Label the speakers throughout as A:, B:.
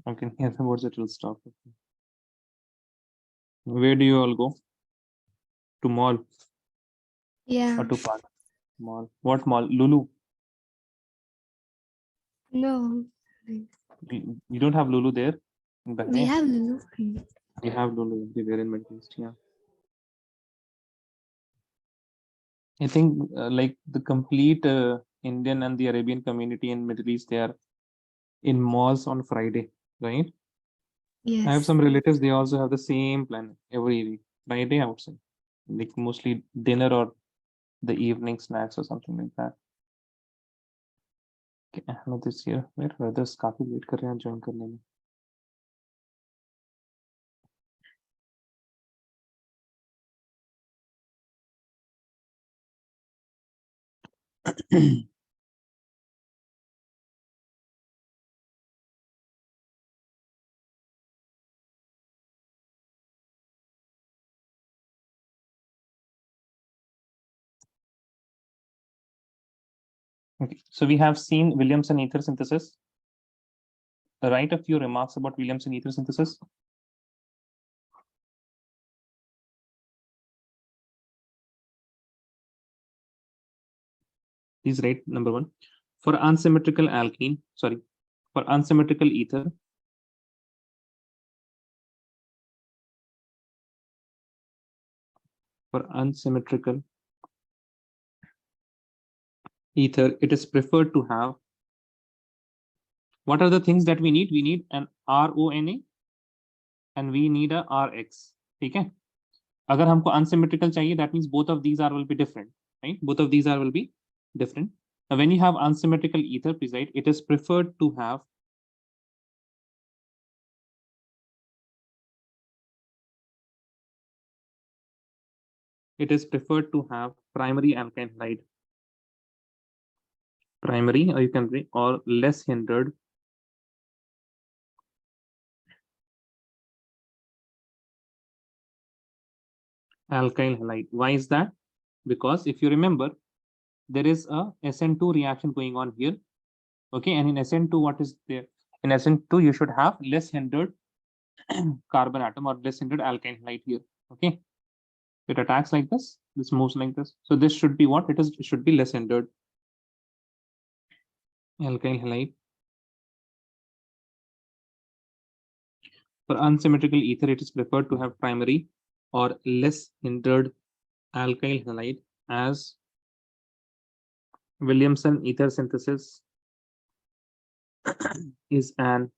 A: Okay, hear the words, it will stop. Where do you all go? To mall
B: Yeah.
A: or to park? Mall. What mall? Lulu.
B: No.
A: You don't have Lulu there in
B: We
A: Bahrain?
B: have Lulu.
A: You have Lulu everywhere in Middle East, yeah. I think like the complete Indian and the Arabian community in Middle East, they are in malls on Friday, right? I have
B: Yes.
A: some relatives, they also have the same plan every week, Friday outside, like mostly dinner or the evening snacks or something like that. Okay, Ahmed is here. Where others काफी wait कर रहे हैं join करने में. Okay, so we have seen Williamson ether synthesis. Write a few remarks about Williamson ether synthesis. Please write number 1. For unsymmetrical alkene, sorry, for unsymmetrical ether, for unsymmetrical ether, it is preferred to have, what are the things that we need? We need an RONA and we need a RX. ठीक है? अगर हमको unsymmetrical चाहिए, that means both of these are will be different, right? Both of these are will be different. Now, when you have unsymmetrical ether, please write, it is preferred to have primary alkyne halide, primary, or you can bring, or less hindered alkyl halide. Why is that? Because if you remember, there is a SN2 reaction going on here. Okay, and in SN2, what is there? In SN2, you should have less hindered carbon atom or less hindered alkyl halide here. Okay, it attacks like this, this moves like this. So this should be what it is, it should be less hindered alkyl halide. For unsymmetrical ether, it is preferred to have primary or less hindered alkyl halide, as Williamson ether synthesis is an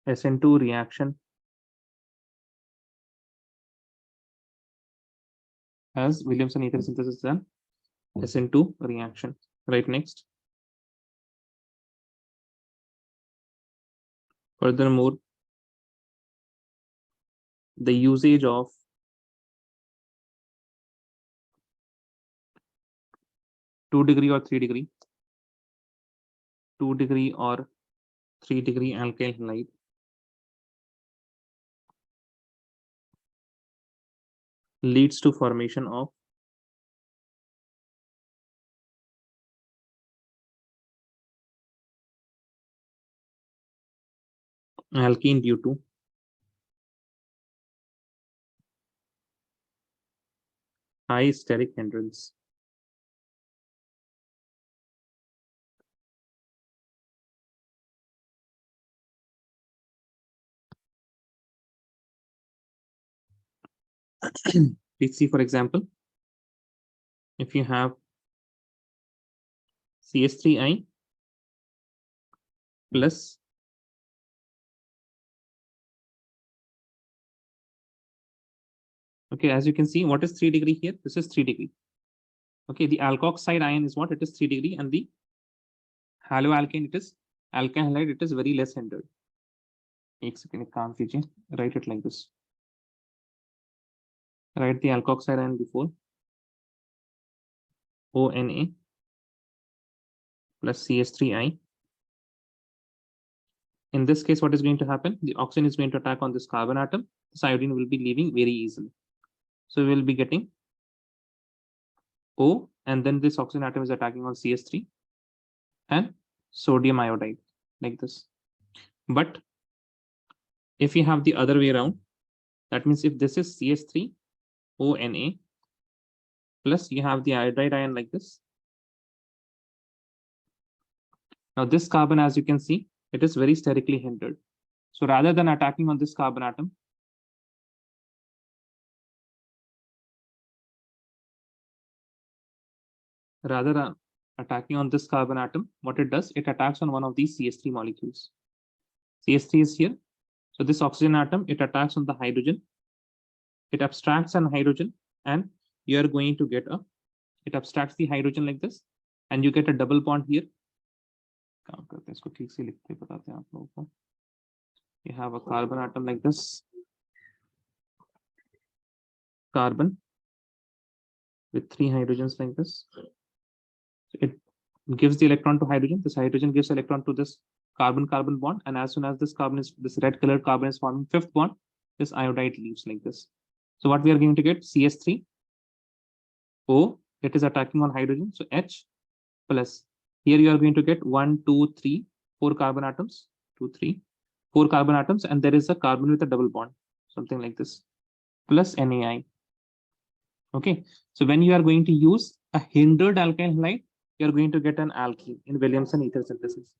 A: SN2 reaction, as Williamson ether synthesis is an SN2 reaction. Right, next. Furthermore, the usage of two degree or 3 degree alkyl halide leads to formation of alkene due to high steric hindrance. Please see, for example, if you have CS3I plus okay, as you can see, what is 3 degree here? This is 3 degree. Okay, the alkoxide ion is what? It is 3 degree, and the haloalkane, it is alkyl halide, it is very less hindered. एक second काम कीजिए, write it like this. Write the alkoxide ion before ONA plus CS3I. In this case, what is going to happen? The oxygen is going to attack on this carbon atom. This iodine will be leaving very easily. So we will be getting O, and then this oxygen atom is attacking on CS3 and sodium iodide like this. But if you have the other way around, that means if this is CH3ONA plus you have the iodide ion like this. Now this carbon, as you can see, it is very sterically hindered. So rather than attacking on this carbon atom, attacking on this carbon atom, what it does, it attacks on one of these CH3 molecules. CH3 is here. So this oxygen atom, it attacks on the hydrogen. It abstracts an hydrogen, and you are going to get it abstracts the hydrogen like this, and you get a double bond here. काम करते हैं इसको ठीक से लिखते बताते हैं आप लोगों को. You have a carbon atom like this, carbon with 3 hydrogens like this. It gives the electron to hydrogen. This hydrogen gives electron to this carbon-carbon bond, and as soon as this red colored carbon is forming fifth bond, this iodide leaves like this. So what we are going to get, CH3O, it is attacking on hydrogen, so H plus. Here you are going to get 1, 2, 3, 4 carbon atoms, 2, 3, 4 carbon atoms, and there is a carbon with a double bond, something like this, plus NAI. Okay, so when you are going to use a hindered alkyl halide, you are going to get an alkene in Williamson ether synthesis.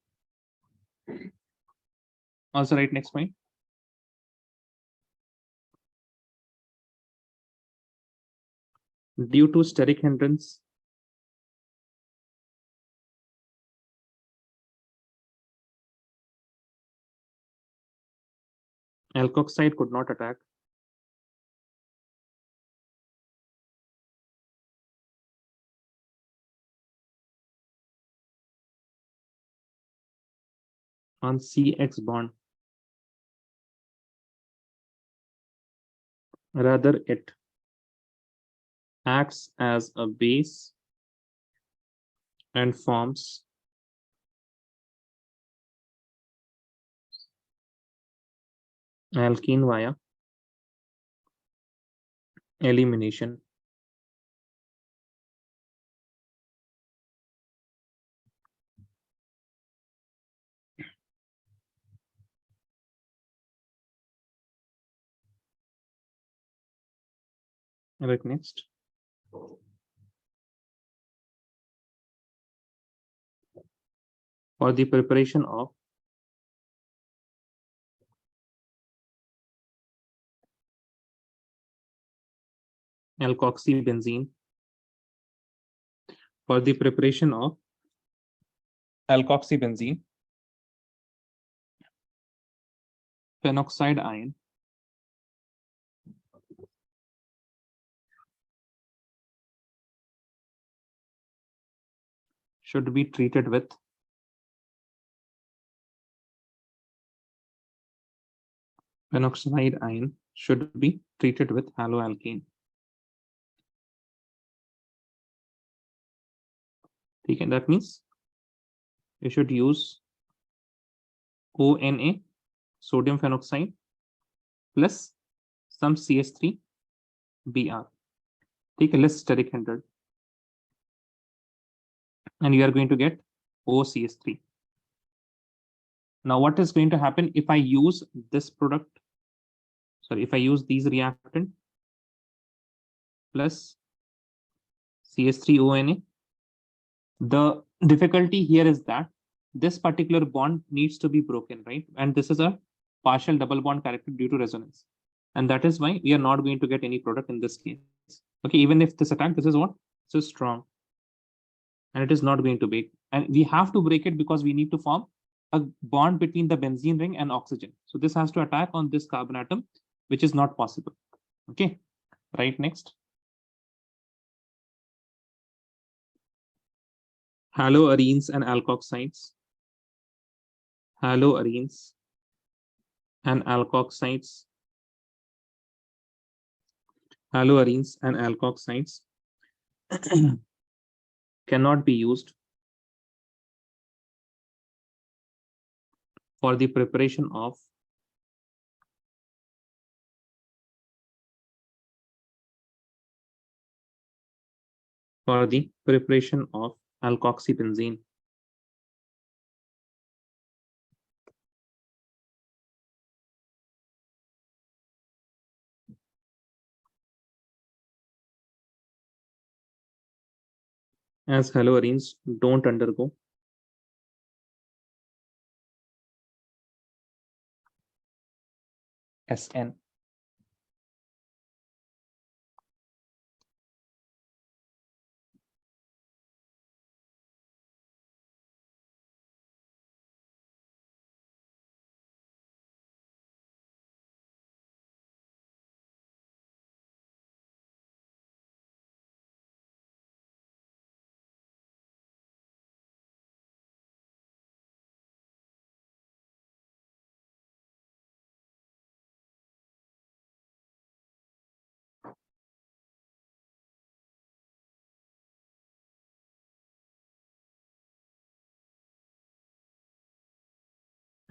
A: Also, write next point. Due to steric hindrance, alkoxide could not attack on CX bond. Rather, it acts as a base and forms alkene via elimination. Right, next. For the preparation of alkoxybenzene, for the preparation of alkoxybenzene, phenoxide ion should be treated with phenoxide ion should be treated with haloalkane. Okay, that means you should use ONA, sodium phenoxide, plus some CH3Br. Take a less steric hindered, and you are going to get OCH3. Now, what is going to happen if I use this product? Sorry, if I use these reactant plus CH3ONA, the difficulty here is that this particular bond needs to be broken, right? And this is a partial double bond character due to resonance. And that is why we are not going to get any product in this case. Okay, even if this attack, this is what? So strong. And it is not going to break. And we have to break it because we need to form a bond between the benzene ring and oxygen. So this has to attack on this carbon atom, which is not possible. Okay, right, next. Haloarenes and alkoxides. Haloarenes and alkoxides. Haloarenes and alkoxides cannot be used for the preparation of alkoxybenzene. as haloarenes don't undergo SN.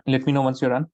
A: Let me know once you're done.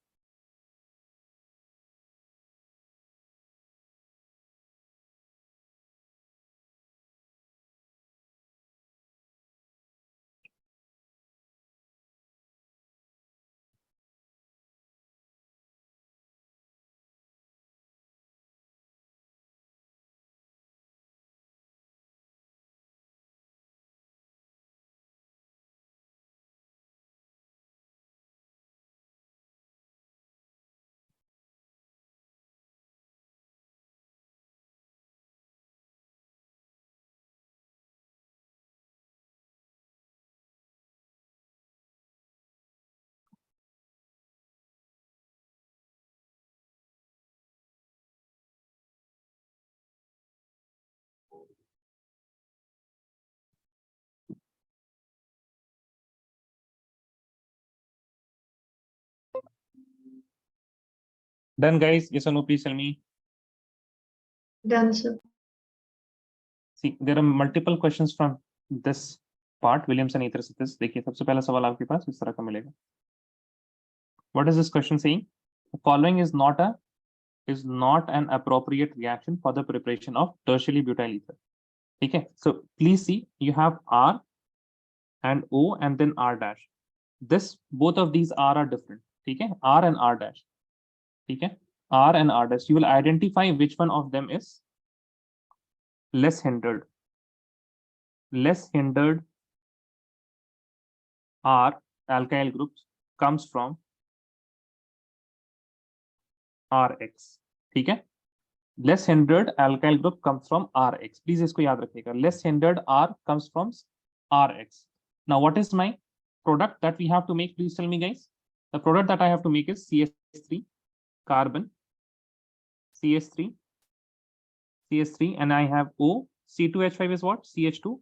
A: Done, guys? Yes or no? Please tell me.
B: Done, sir.
A: See, there are multiple questions from this part, Williamson ether synthesis. देखिए, सबसे पहला सवाल आपके पास इस तरह का मिलेगा. What is this question saying? The following is not an appropriate reaction for the preparation of tertiary butyl ether. Okay, so please see, you have R and O and then R dash. Both of these R are different. Okay, R and R dash. Okay, R and R dash. You will identify which one of them is less hindered. Less hindered R alkyl groups comes from Rx. ठीक है, less hindered alkyl group comes from Rx. Please इसको याद रखिएगा. Less hindered R comes from Rx. Now, what is my product that we have to make? Please tell me, guys. The product that I have to make is CH3 carbon, CH3, and I have O. C2H5 is what? CH2,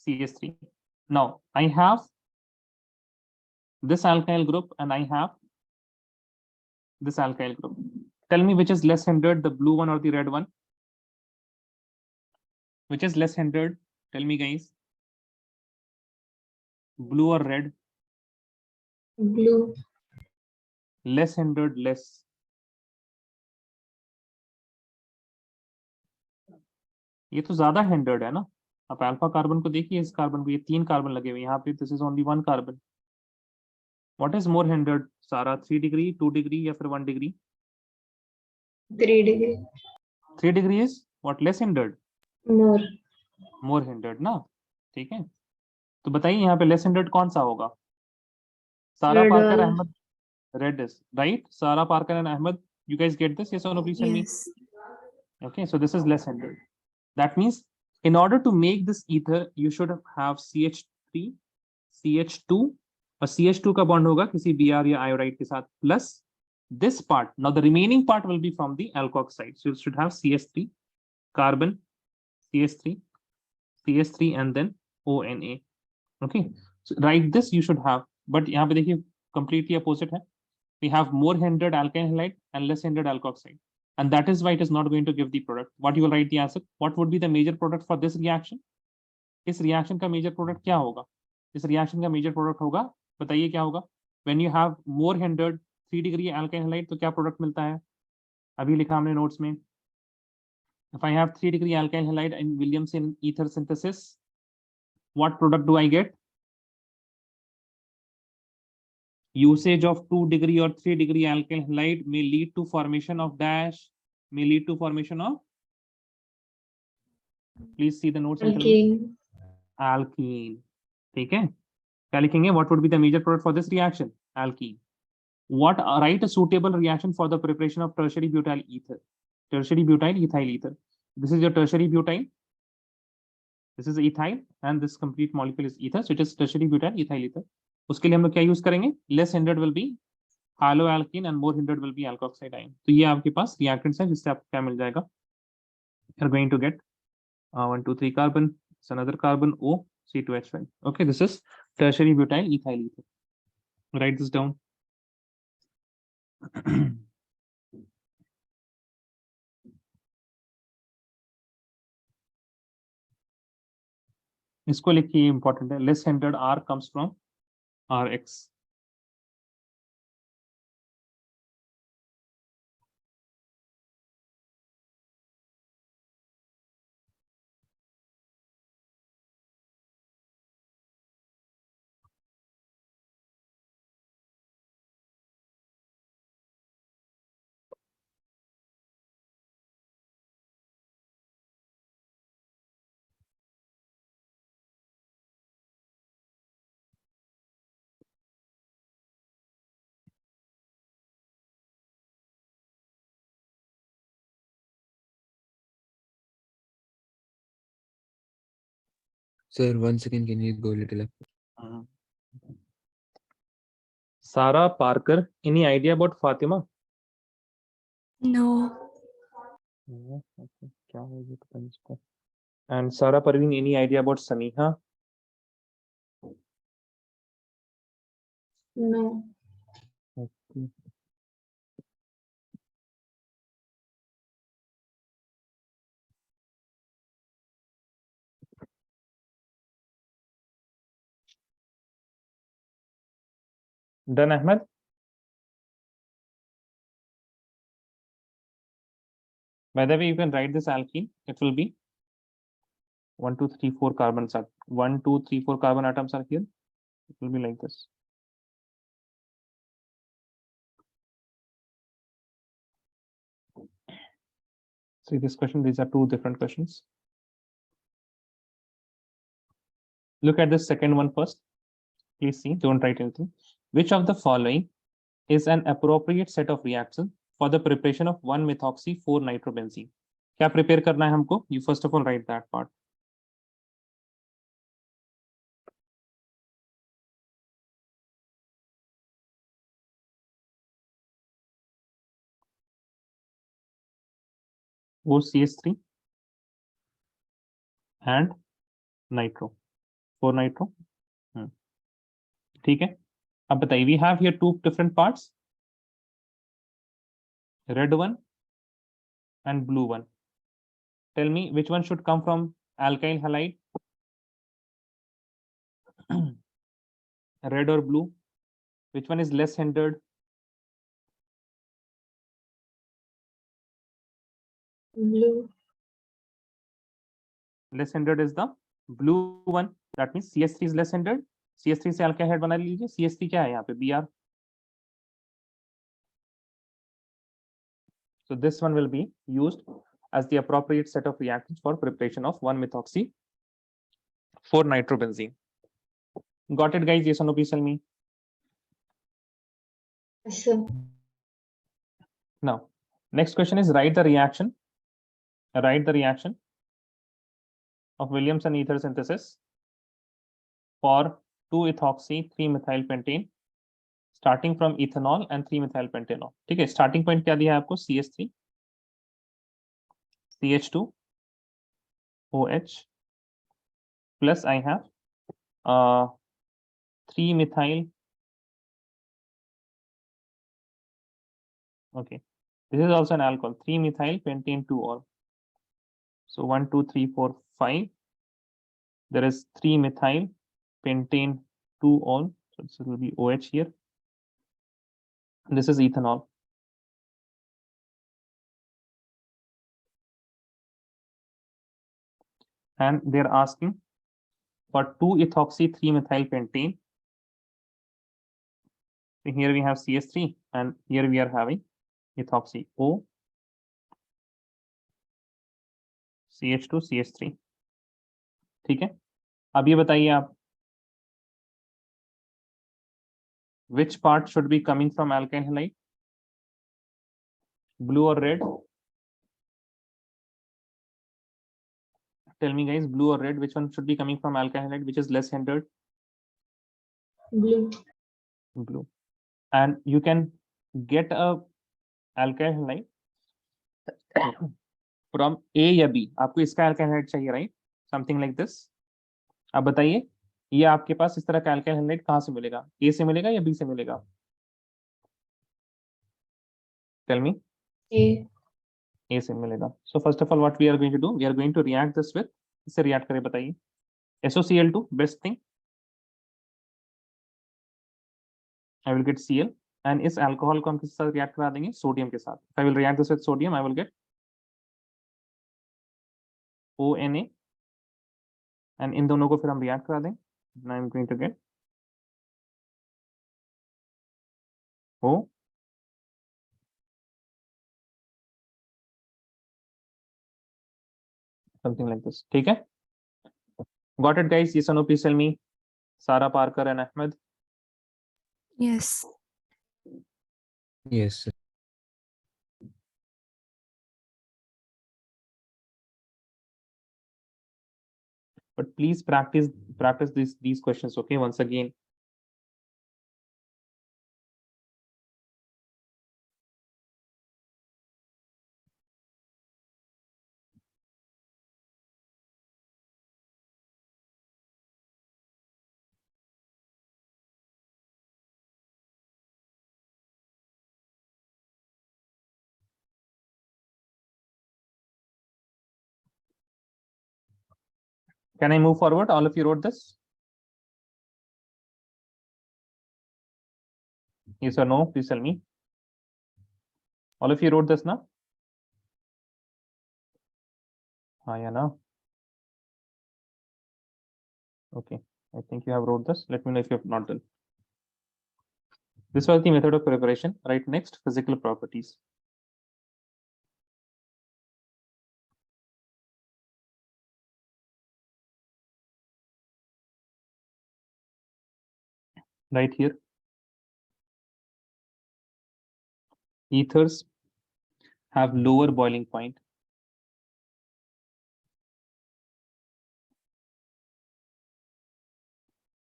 A: CH3. Now, I have this alkyl group and I have this alkyl group. Tell me which is less hindered, the blue one or the red one? Which is less hindered? Tell me, guys. Blue or red?
B: Blue.
A: Less hindered, less. ये तो ज्यादा hindered है ना. आप alpha carbon को देखिए, इस carbon को, ये 3 कार्बन लगे हुए यहाँ पे. This is only 1 carbon. What is more hindered, सारा? 3 डिग्री, 2 डिग्री या फिर 1 degree?
B: 3 degree.
A: 3 degree is what? Less hindered,
B: More.
A: More hindered ना. ठीक है, तो बताइए यहाँ पे लेस hindered कौन सा होगा? सारा
B: Red
A: पार्कर
B: वाला.
A: Ahmad. Red is right. Sarah Parker and Ahmed, you guys get this? Yes or no? Please tell me.
C: Yes.
A: Okay, so this is less hindered. That means in order to make this ether, you should have CH3, CH2, और CH2 का bond होगा किसी Br या iodide के साथ, plus this part. Now the remaining part will be from the alkox side. So you should have CH3 carbon, CH3, CH3 and then ONA. Okay, so write this you should have, but यहाँ पे देखिए completely opposite है. We have more hindered alkyl halide and less hindered alkoxide, and that is why it is not going to give the product. What you will write the answer? What would be the major product for this reaction? इस reaction का major product क्या होगा? इस reaction का major product होगा, बताइए क्या होगा? When you have more hindered 3 degree alkyl halide, तो क्या product मिलता है? अभी लिखा हमने notes में. If I have 3 degree alkyl halide in Williamson ether synthesis, what product do I get? Usage of 2 degree or 3 degree alkyl halide may lead to formation of dash, may lead to formation of Please see the notes and tell me.
B: Alkane.
A: Alkene. ठीक है, क्या लिखेंगे? What would be the major product for this reaction? Alkene. What write a suitable reaction for the preparation of tertiary butyl ether? Tertiary butyl ethyl ether. This is your tertiary butyl. This is ethyl and this complete molecule is ether. So it is tertiary butyl ethyl ether. उसके लिए हम लोग क्या use करेंगे? Less hindered will be haloalkene and more hindered will be alkoxide ion. तो ये आपके पास reactants हैं जिससे आपको क्या मिल जाएगा? You're going to get 1, 2, 3 carbon. It's another carbon O C2H5. Okay, this is tertiary butyl ethyl ether. Write this down. इसको लिखिए, इंपॉर्टेंट है. Less hindered R comes from Rx.
C: Sir, 1 second, can you go a little up?
A: Sarah Parker, any idea about Fatima?
D: No.
A: No, okay. क्या होगा पता नहीं इसको. And Sarah Parveen, any idea about Samiha?
B: No.
A: Okay. Done, Ahmed? By the way, you can write this alkene. It will be 1, 2, 3, 4 carbons are 1, 2, 3, 4 carbon atoms are here. It will be like this. See this question, these are two different questions. Look at the second one first. Please see, don't write anything. Which of the following is an appropriate set of reactions for the preparation of 1-methoxy 4-nitrobenzene? क्या prepare करना है हमको? You first of all write that part. वो CH3 and nitro 4-nitro. ठीक है, अब बताइए, we have here two different parts, red one and blue one. Tell me which one should come from alkyl halide, red or blue? Which one is less hindered?
B: Blue.
A: Less hindered is the blue one. That means CH3 is less hindered. CH3 से alkyl halide बना लीजिए. CH3 क्या है यहाँ पे? Br. So this one will be used as the appropriate set of reactants for preparation of 1-methoxy 4-nitrobenzene. Got it, guys? Yes or no? Please tell me.
B: Yes, sir.
A: Now, next question is write the reaction. Write the reaction of Williamson ether synthesis for 2-ethoxy 3-methylpentane starting from ethanol and 3-methylpentanol. ठीक है, starting point क्या दिया है आपको? CH3 CH2 OH plus I have 3-methyl. Okay, this is also an alcohol, 3-methylpentane 2-ol. So 1, 2, 3, 4, 5. There is 3-methylpentane 2-ol. So this will be OH here. This is ethanol. And they're asking for 2-ethoxy 3-methylpentane. So here we have CH3 and here we are having ethoxy O CH2 CH3. ठीक है, अब ये बताइए आप, which part should be coming from alkyl halide, blue or red? Tell me guys, blue or red, which one should be coming from alkyl halide, which is less hindered?
B: Blue.
A: Blue. And you can get a alkyl halide from A या B, आपको इसका alkyl halide चाहिए, right? Something like this. अब बताइए, ये आपके पास इस तरह का alkyl halide कहाँ से मिलेगा? A से मिलेगा या B से मिलेगा? Tell me.
B: A.
A: A से मिलेगा. So first of all, what we are going to do? We are going to react this with, इससे react करें, बताइए. SOCl2, best thing. I will get Cl, and इस alcohol को हम किसके साथ react करा देंगे? Sodium के साथ. If I will react this with sodium, I will get ONA, and इन दोनों को फिर हम react करा दें. Now I am going to get O, something like this. ठीक है? Got it, guys? Yes or no? Please tell me. Sarah, Parker, and Ahmed.
D: Yes.
C: Yes, sir.
A: But please practice these questions. Okay, once again. Can I move forward? All of you wrote this? Yes or no? Please tell me. All of you wrote this now? Yeah, no. Okay, I think you have wrote this. Let me know if you have not done. This was the method of preparation. Right, next, physical properties. Right here, ethers have lower boiling point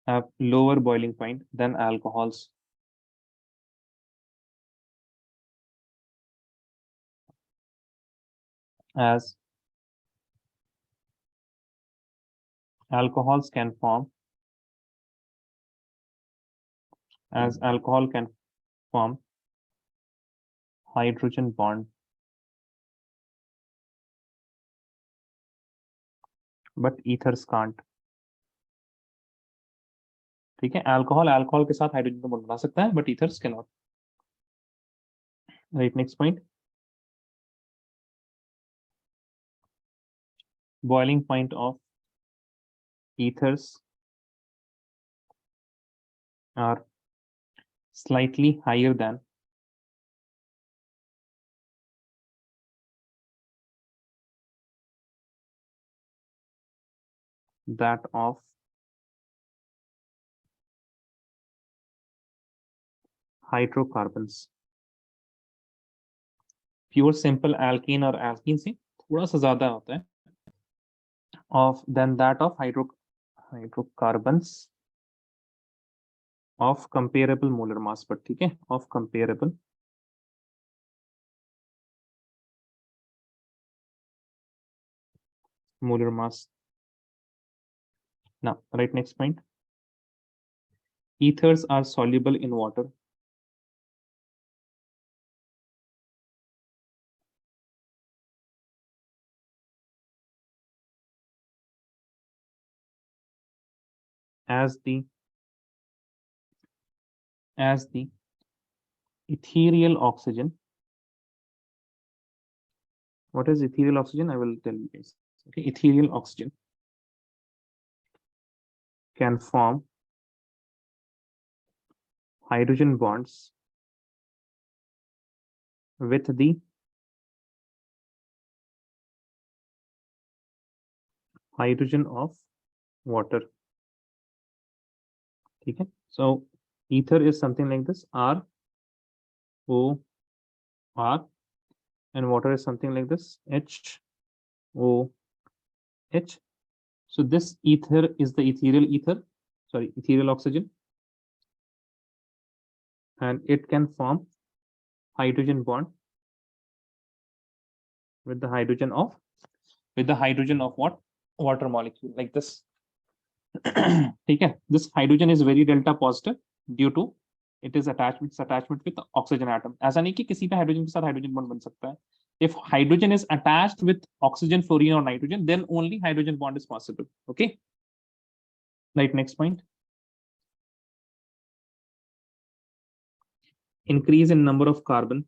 A: than alcohols. As alcohol can form hydrogen bond, but ethers can't. ठीक है, alcohol के साथ hydrogen bond बना सकता है, but ethers can not. Right, next point. Boiling point of ethers are slightly higher than that of hydrocarbons. Pure simple alkene और alkene से थोड़ा सा ज्यादा होता है of than that of hydrocarbons of comparable molar mass. पर ठीक है, of comparable molar mass. Now, right, next point. Ethers are soluble in water. As the ethereal oxygen. What is ethereal oxygen? I will tell you guys. Okay, ethereal oxygen can form hydrogen bonds with the hydrogen of water. ठीक है, so ether is something like this, R O R, and water is something like this, H O H. So this ether is the ethereal oxygen, and it can form hydrogen bond with the hydrogen of what? Water molecule, like this. ठीक है, this hydrogen is very delta positive due to it is attachment with the oxygen atom. ऐसा नहीं कि किसी पे hydrogen के साथ hydrogen bond बन सकता है. If hydrogen is attached with oxygen, fluorine or nitrogen, then only hydrogen bond is possible. Okay, right, next point. Increase in number of carbon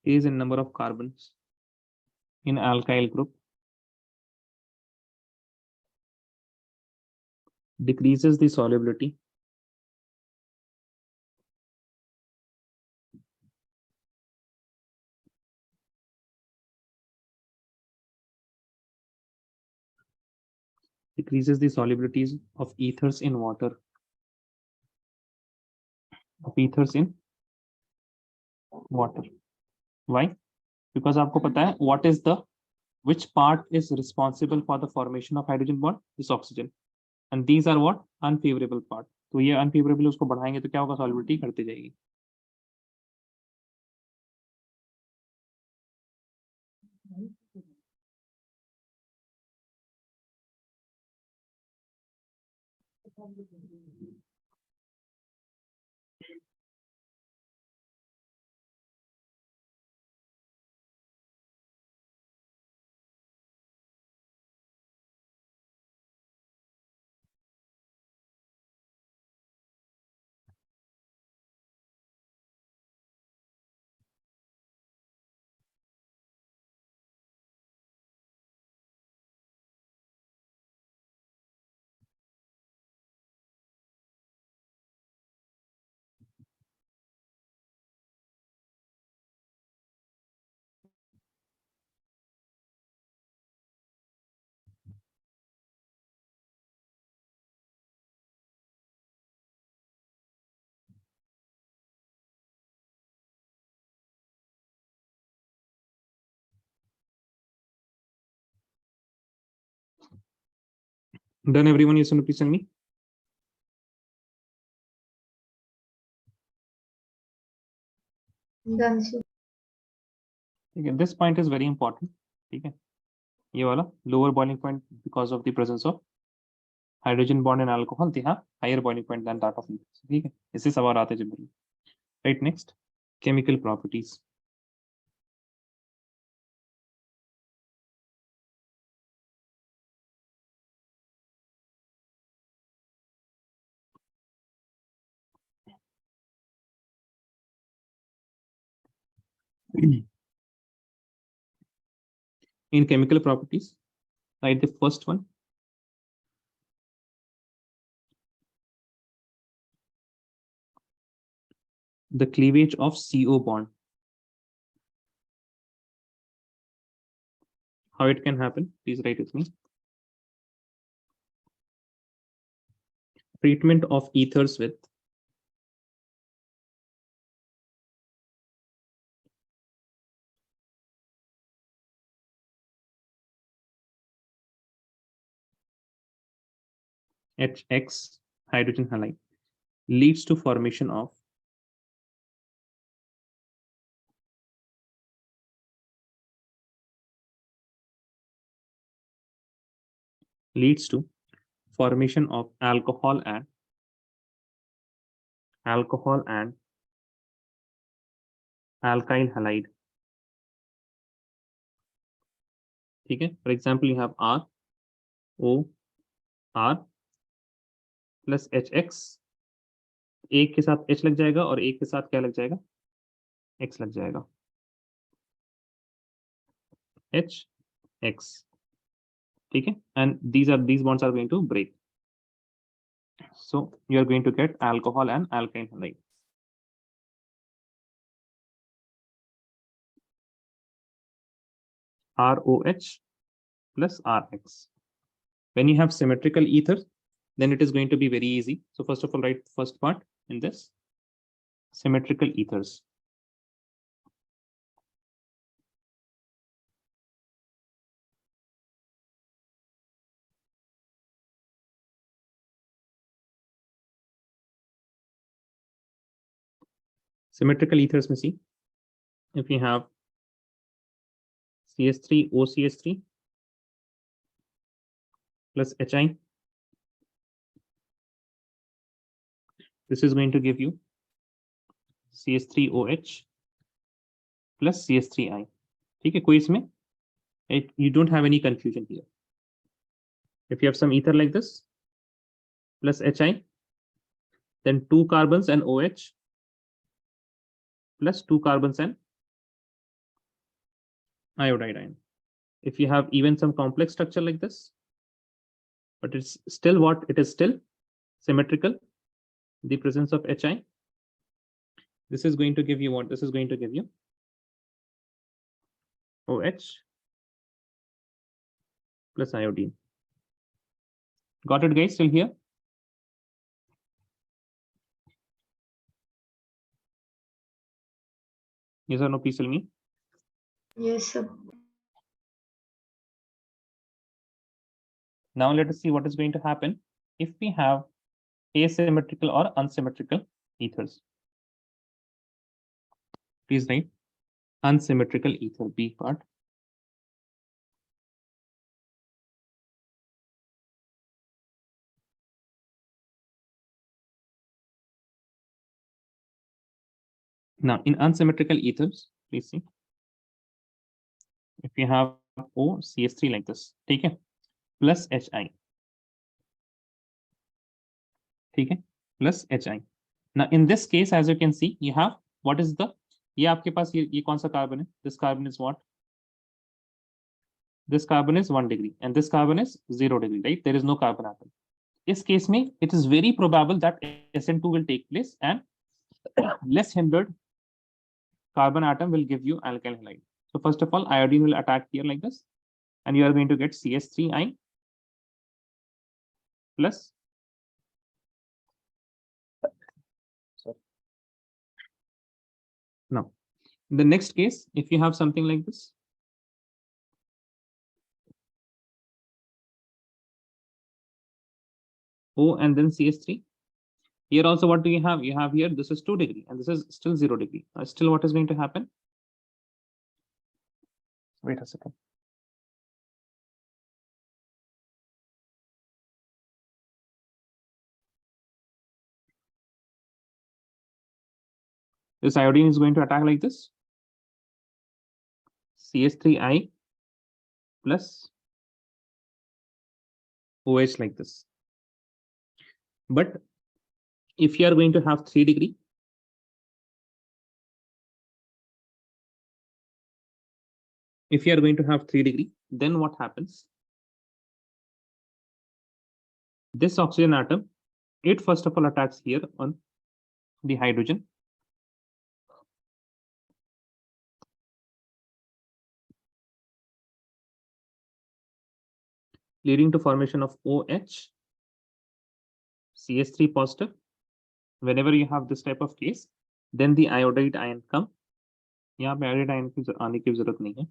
A: is in number of carbons in alkyl group decreases the solubility solubilities of ethers in water, Why? Because आपको पता है what is the which part is responsible for the formation of hydrogen bond? This oxygen, and these are what? Unfavorable part. तो ये unfavorable उसको बढ़ाएंगे तो क्या होगा? Solubility करती जाएगी. Done, everyone? Yes or no? Please tell me.
B: Done, sir.
A: Okay, this point is very important. ठीक है, ये वाला lower boiling point because of the presence of hydrogen bond in alcohol, they have higher boiling point than that of ethers. ठीक है, इससे सवाल आते हैं generally. Right, next, chemical properties. In chemical properties, right, the first one, the cleavage of CO bond. How it can happen? Please write with me. Treatment of ethers with HX hydrogen halide leads to formation of alcohol and alkyl halide. ठीक है, for example you have R O R plus HX, एक के साथ H लग जाएगा और एक के साथ क्या लग जाएगा? X लग जाएगा. HX. ठीक है, and these bonds are going to break. So you are going to get alcohol and alkyl halide. ROH plus RX. When you have symmetrical ether, then it is going to be very easy. So first of all, write first part in this symmetrical ethers. Symmetrical ethers में see, if you have CS3 OCS3 plus HI, this is going to give you CS3OH plus CS3I. ठीक है, कोई इसमें you don't have any confusion here. If you have some ether like this plus HI, then 2 carbons and OH plus 2 carbons and iodide ion. If you have even some complex structure like this, but it's still what? It is still symmetrical, the presence of HI. This is going to give you what? This is going to give you OH plus iodine. Got it, guys? Still here? Yes or no? Please tell me.
B: Yes, sir.
A: Now let us see what is going to happen if we have asymmetrical or unsymmetrical ethers. Please write unsymmetrical ether, B part. Now in unsymmetrical ethers, please see, if you have OCS3 like this, ठीक है, plus HI, ठीक है, plus HI. Now in this case, as you can see, you have what is the, ये आपके पास ये कौन सा carbon है? This carbon is what? This carbon is 1 degree and this carbon is 0 degree, right? There is no carbon atom. इस case में it is very probable that SN2 will take place and less hindered carbon atom will give you alkyl halide. So first of all, iodine will attack here like this, and you are going to get CS3I plus, sorry. Now, in the next case, if you have something like this, O and then CS3. Here also, what do you have? You have here, this is 2 degree and this is still 0 degree. Still, what is going to happen? Wait a second. This iodine is going to attack like this. CS3I plus OH like this. But if you are going to have 3 degree, if you are going to have 3 degree, then what happens? This oxygen atom, it first of all attacks here on the hydrogen. Leading to formation of OH, CS3 positive. Whenever you have this type of case, then the iodide ion come. यहाँ पे iodide ion की आने की जरूरत नहीं है.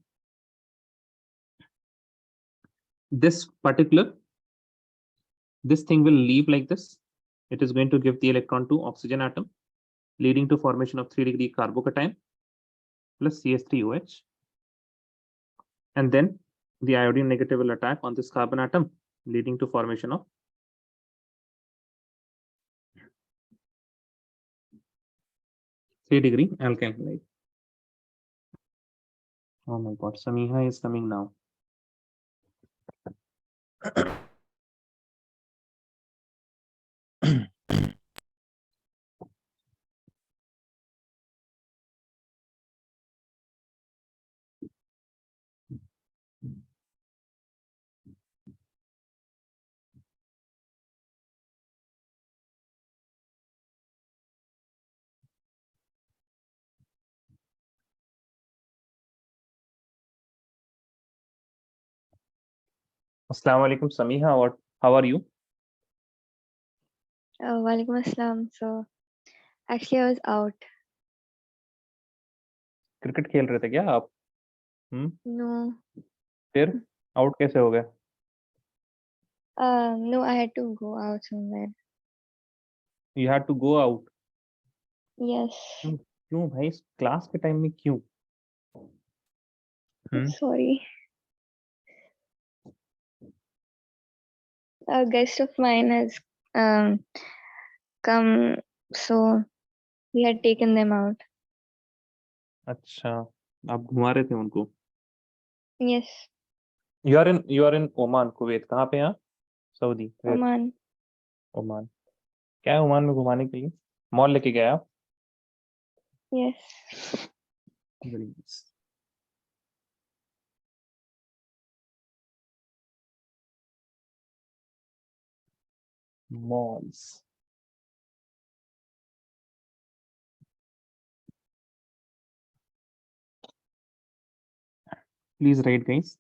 A: This thing will leave like this. It is going to give the electron to oxygen atom, leading to formation of 3 degree carbocation plus CS3OH. And then the iodine negative will attack on this carbon atom, leading to formation of 3 degree alkyl halide. Oh my god, Samiha is coming now. Assalamu alaikum Samiha, how are you?
B: Walaikum assalam. So actually I was out.
A: Cricket खेल रहे थे क्या आप?
B: No.
A: फिर out कैसे हो गए?
B: No, I had to go out somewhere.
A: You had to go out.
B: Yes.
A: क्यों भाई, क्लास के टाइम में क्यों?
B: Sorry. A guest of mine has come, so we had taken them out.
A: अच्छा, आप घुमा रहे थे उनको?
B: Yes.
A: You are in Oman, Kuwait. कहाँ पे यहाँ? Saudi, Kuwait,
B: Oman.
A: ओमान। क्या है ओमान में घुमाने के लिए? मॉल लेके गए आप?
B: Yes.
A: Very nice. Malls. Please write, guys.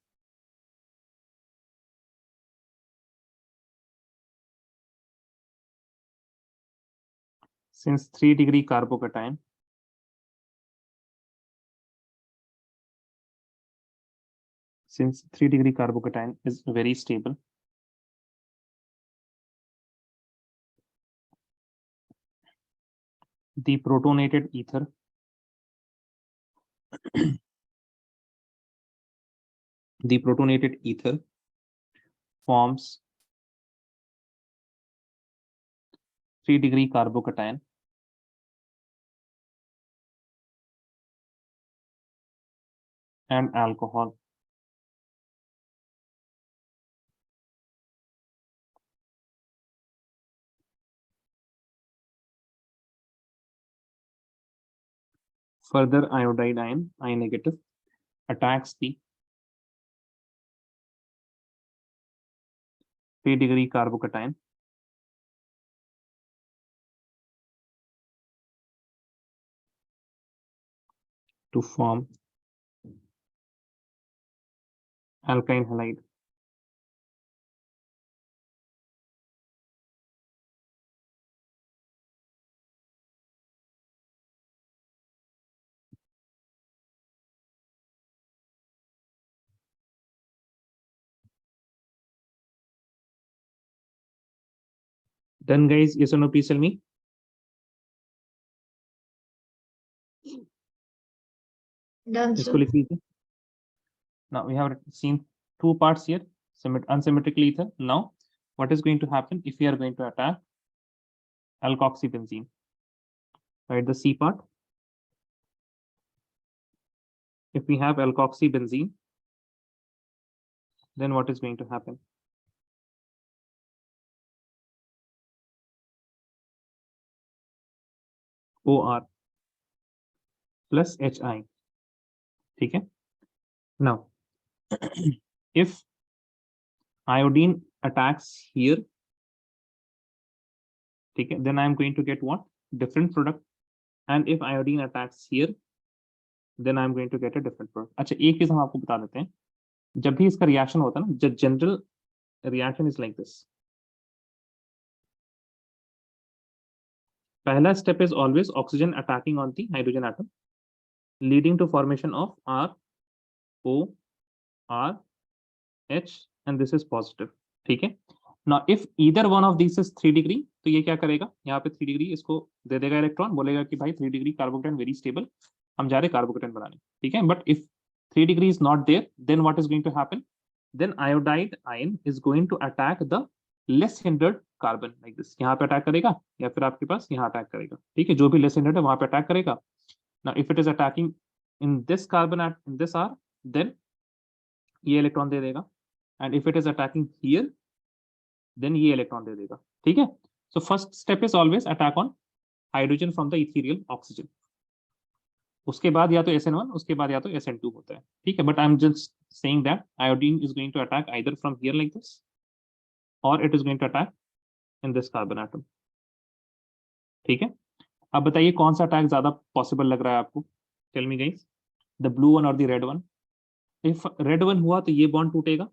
A: Since 3-degree carbocation is very stable, the protonated ether forms 3-degree carbocation and alcohol. Further, iodide ion, I negative, attacks the 3-degree carbocation to form alkyl halide. Done, guys? Yes or no? Please tell me.
B: Done,
A: इसको
B: sir.
A: लिख लीजिए. Now we have seen two parts here, unsymmetrical ether. Now, what is going to happen if we are going to attack alkoxybenzene? Right, the C part. If we have alkoxybenzene, then what is going to happen? OR plus HI. Okay. Now, if iodine attacks here, okay, then I am going to get what? Different product. And if iodine attacks here, then I am going to get a different product. अच्छा, एक चीज हम आपको बता देते हैं, जब भी इसका रिएक्शन होता है ना, the general reaction is like this. पहला step is always oxygen attacking on the hydrogen atom, leading to formation of R, O, R, H, and this is positive. ठीक है. Now if either one of these is 3 degree, तो ये क्या करेगा? यहाँ पे 3 degree इसको दे देगा इलेक्ट्रॉन, बोलेगा कि भाई 3 degree कार्बोकेटाइन वेरी स्टेबल, हम जा रहे कार्बोकेटाइन बनाने. ठीक है. But if 3 degree is not there, then what is going to happen? Then iodide ion is going to attack the less hindered carbon like this. यहाँ पे अटैक करेगा या फिर आपके पास यहाँ अटैक करेगा. ठीक है. जो भी less hindered है वहां पे अटैक करेगा. Now if it is attacking in this carbon at in this R, then ये इलेक्ट्रॉन दे देगा. And if it is attacking here, then ये इलेक्ट्रॉन दे देगा. ठीक है. So first step is always attack on hydrogen from the ethereal oxygen. उसके बाद या तो SN1, उसके बाद या तो SN2 होता है. ठीक है. But I'm just saying that iodine is going to attack either from here like this, or it is going to attack in this carbon atom. ठीक है. अब बताइए कौन सा अटैक ज्यादा पॉसिबल लग रहा है आपको? Tell me guys, the blue one और the red one. If red one हुआ तो ये बॉन्ड टूटेगा,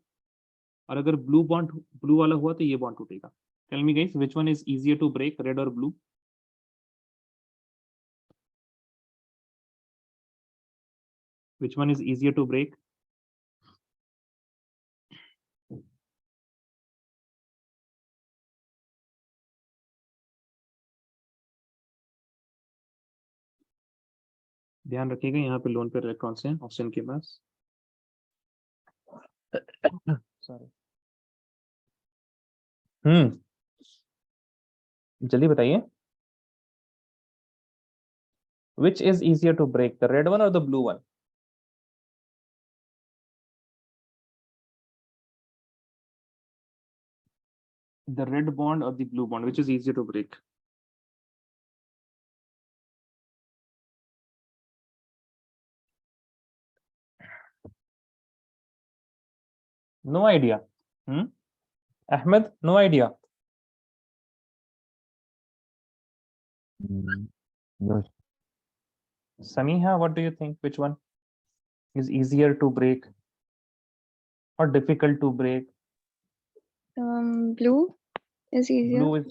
A: और अगर ब्लू वाला हुआ तो ये बॉन्ड टूटेगा। Tell me guys which one is easier to break, red और blue? Which one is easier to break? ध्यान रखिएगा यहाँ पे लोन पे इलेक्ट्रॉन्स हैं ऑप्शन के पास। सॉरी। जल्दी बताइए, which is easier to break, the red one or the blue one? The red bond or the blue bond, which is easier to break? No idea. Ahmed, no idea.
C: No.
A: Samiha, what do you think? Which one is easier to break or difficult to break?
B: Blue is easier.
A: Blue is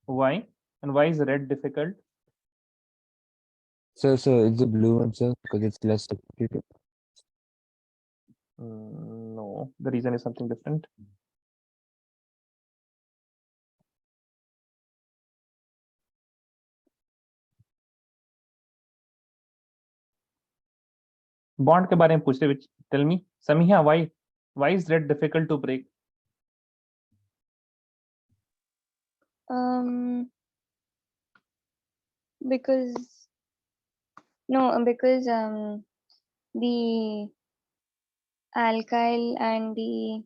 A: why? And why is red difficult?
C: Sir, it's the blue one, sir, because it's less complicated.
A: No, the reason is something different. Bond के बारे में पूछते, which tell me Samiha, why is red difficult to break?
B: Because the alkyl and the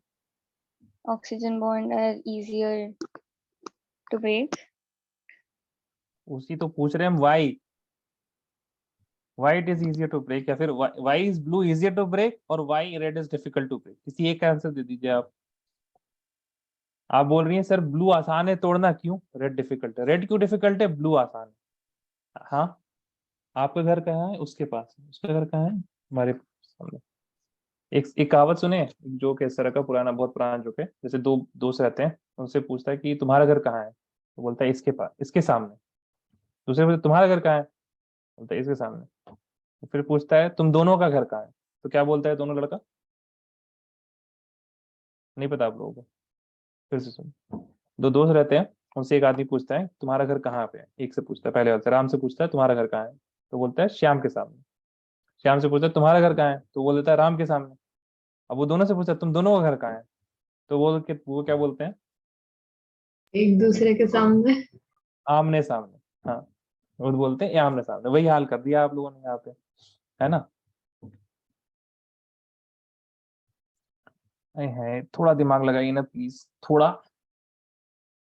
B: oxygen bond are easier to break.
A: उसी तो पूछ रहे हैं हम, why it is easier to break, या फिर why is blue easier to break और why red is difficult to break? किसी एक का आंसर दे दीजिए आप बोल रही हैं सर ब्लू आसान है तोड़ना, क्यों रेड डिफिकल्ट है? रेड क्यों डिफिकल्ट है, ब्लू आसान है? हाँ, आपका घर कहाँ है, उसके पास है, उसका घर कहाँ है, हमारे सामने। एक कहावत सुने, जोक है इस तरह का, पुराना, बहुत पुराना जोक है। जैसे दो दोस्त रहते हैं, उनसे पूछता है कि तुम्हारा घर कहाँ है, तो बोलता है इसके पास, इसके सामने। दूसरे बोलते तुम्हारा घर कहाँ है, बोलता है इसके सामने। तो फिर पूछता है तुम दोनों का घर कहाँ है, तो क्या बोलता है दोनों लड़का? नहीं पता आप लोगों को? फिर से सुन, दो दोस्त रहते हैं, उनसे एक आदमी पूछता है तुम्हारा घर कहाँ पे है, एक से पूछता है, पहले वाले से, राम से पूछता है तुम्हारा घर कहाँ है, तो बोलता है श्याम के सामने। श्याम से पूछता है तुम्हारा घर कहाँ है, तो बोल देता है राम के सामने। अब वो दोनों से पूछता है तुम दोनों का घर कहाँ है, तो वो क्या बोलते हैं?
E: एक दूसरे के सामने।
A: आमने सामने। हाँ, वो बोलते हैं आमने सामने। वही हाल कर दिया आप लोगों ने यहाँ पे, है ना? है, थोड़ा दिमाग लगाइए ना प्लीज, थोड़ा।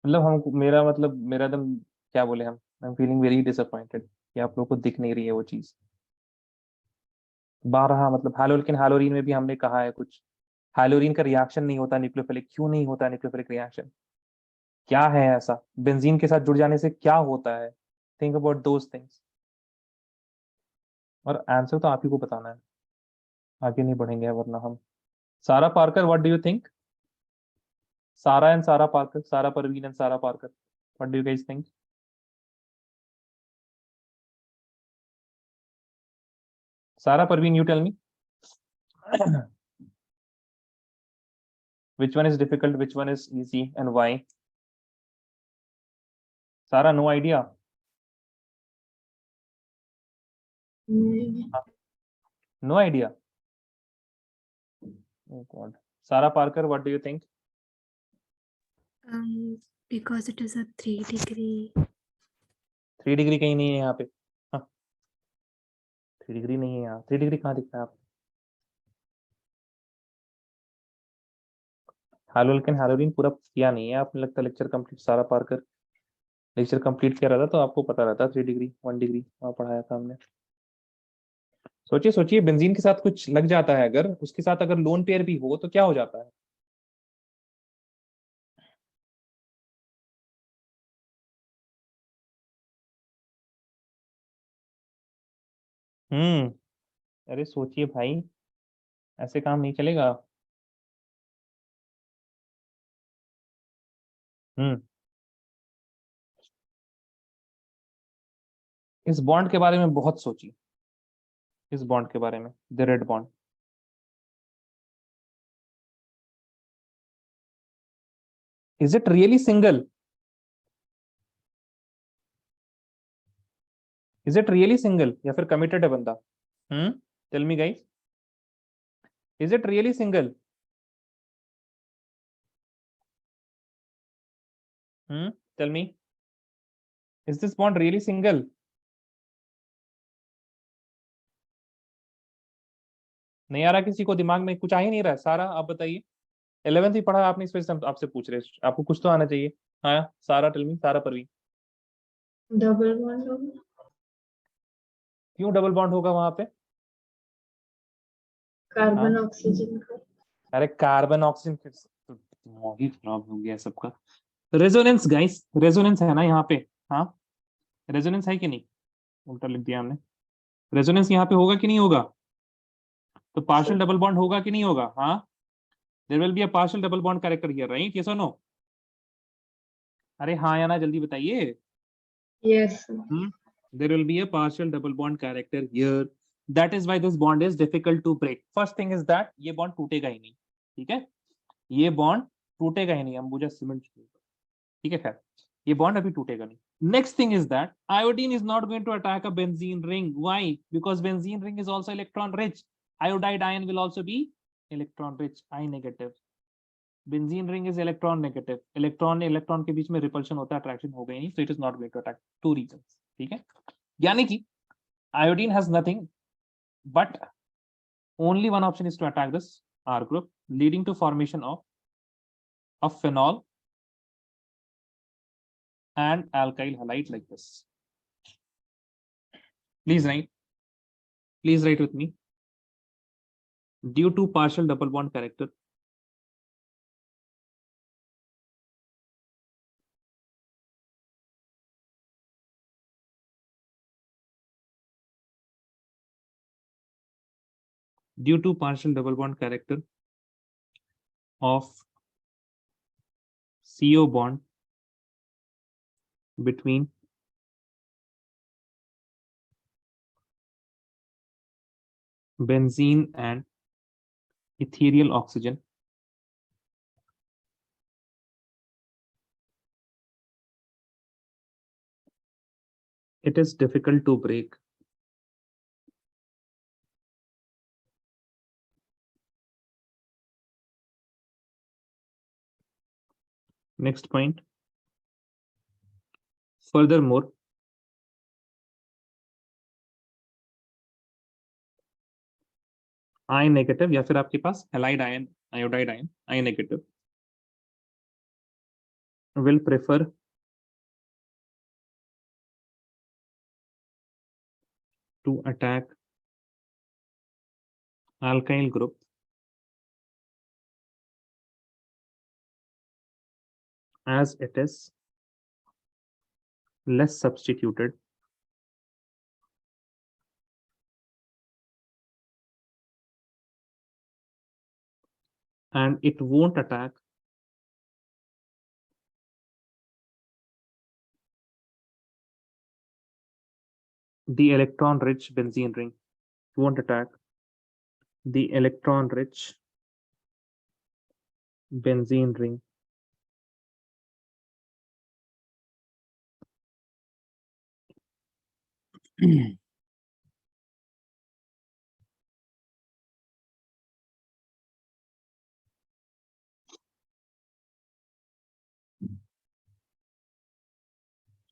A: मतलब हम, मेरा एकदम, क्या बोले हम, I am feeling very disappointed कि आप लोगों को दिख नहीं रही है वो चीज। 12 मतलब हालोल्किन हालोरीन में भी हमने कहा है कुछ, हालोरीन का रिएक्शन नहीं होता न्यूक्लियोफिलिक, क्यों नहीं होता न्यूक्लियोफिलिक रिएक्शन? क्या है ऐसा, बेंजीन के साथ जुड़ जाने से क्या होता है? थिंक अबाउट दोज थिंग्स, और आंसर तो आप ही को बताना है, आगे नहीं बढ़ेंगे वरना हम। Sara Parker, what do you think? Sara and Sara Parker, Sara Parveen and Sara Parker, what do you guys think? Sara Parveen, you tell me. which one is difficult, which one is easy, and why? Sara, no idea? No idea? Oh god. Sarah Parker, what do you think?
D: Because it is a 3 degree.
A: 3 degree कहीं नहीं है यहाँ पे। हाँ, 3 degree नहीं है यहाँ, 3 degree कहाँ दिखता है आप? हालोल्किन हालोरीन पूरा किया नहीं है आपने, लगता लेक्चर कंप्लीट। सारा पार्कर लेक्चर कंप्लीट किया रहता तो आपको पता रहता, 3 डिग्री 1 डिग्री वहां पढ़ाया था हमने। सोचिए सोचिए, बेंजीन के साथ कुछ लग जाता है, अगर उसके साथ अगर लोन पेयर भी हो तो क्या हो जाता है? अरे सोचिए भाई, ऐसे काम नहीं चलेगा। इस बॉन्ड के बारे में बहुत सोची, इस बॉन्ड के बारे में, the red bond. Is it really single? Is it really single या फिर कमिटेड है बंदा? Tell me guys, is it really single? Tell me, is this bond really single? नहीं आ रहा किसी को दिमाग में? कुछ आ ही नहीं रहा है। सारा आप बताइए, 11th ही पढ़ा आपने, इस वजह से हम आपसे पूछ रहे हैं, आपको कुछ तो आना चाहिए। हाँ सारा, टेल मी, सारा परवीन।
E: डबल बॉन्ड होगा।
A: क्यों डबल बॉन्ड होगा वहां पे?
E: कार्बन
A: हाँ?
E: ऑक्सीजन का।
A: अरे कार्बन ऑक्सीजन, दिमाग ही खराब हो गया सबका। रेजोनेंस गाइस, रेजोनेंस है ना यहाँ पे? हाँ, रेजोनेंस है कि नहीं? उल्टा लिख दिया हमने। रेजोनेंस यहाँ पे होगा कि नहीं होगा? तो पार्शियल डबल बॉन्ड होगा कि नहीं होगा? हाँ, there will be a partial double bond character here, right? Yes और नो? अरे हाँ या ना, जल्दी बताइए।
E: Yes.
A: There will be a partial double bond character here. That is why this bond is difficult to break. First thing is that ये bond टूटेगा ही नहीं, ठीक है? ये bond टूटेगा ही नहीं, अंबुजा सीमेंट, ठीक है? खैर, ये bond अभी टूटेगा नहीं. Next thing is that iodine is not going to attack a benzene ring. Why? Because benzene ring is also electron rich. Iodide ion will also be electron rich, I negative. Benzene ring is electron negative. Electron electron के बीच में repulsion होता है, attraction होगा ही नहीं, so it is not going to attack. Two reasons, ठीक है? यानी कि iodine has nothing but only one option is to attack this R group, leading to formation of phenol and alkyl halide like this. Please write with me. Due to partial double bond character, due to partial double bond character of CO bond between benzene and ethereal oxygen, it is difficult to break. Next point. Furthermore, I negative या फिर आपके पास halide ion, iodide ion, I negative will prefer to attack alkyl group as it is less substituted and it won't attack the electron rich benzene ring. It won't attack the electron rich benzene ring.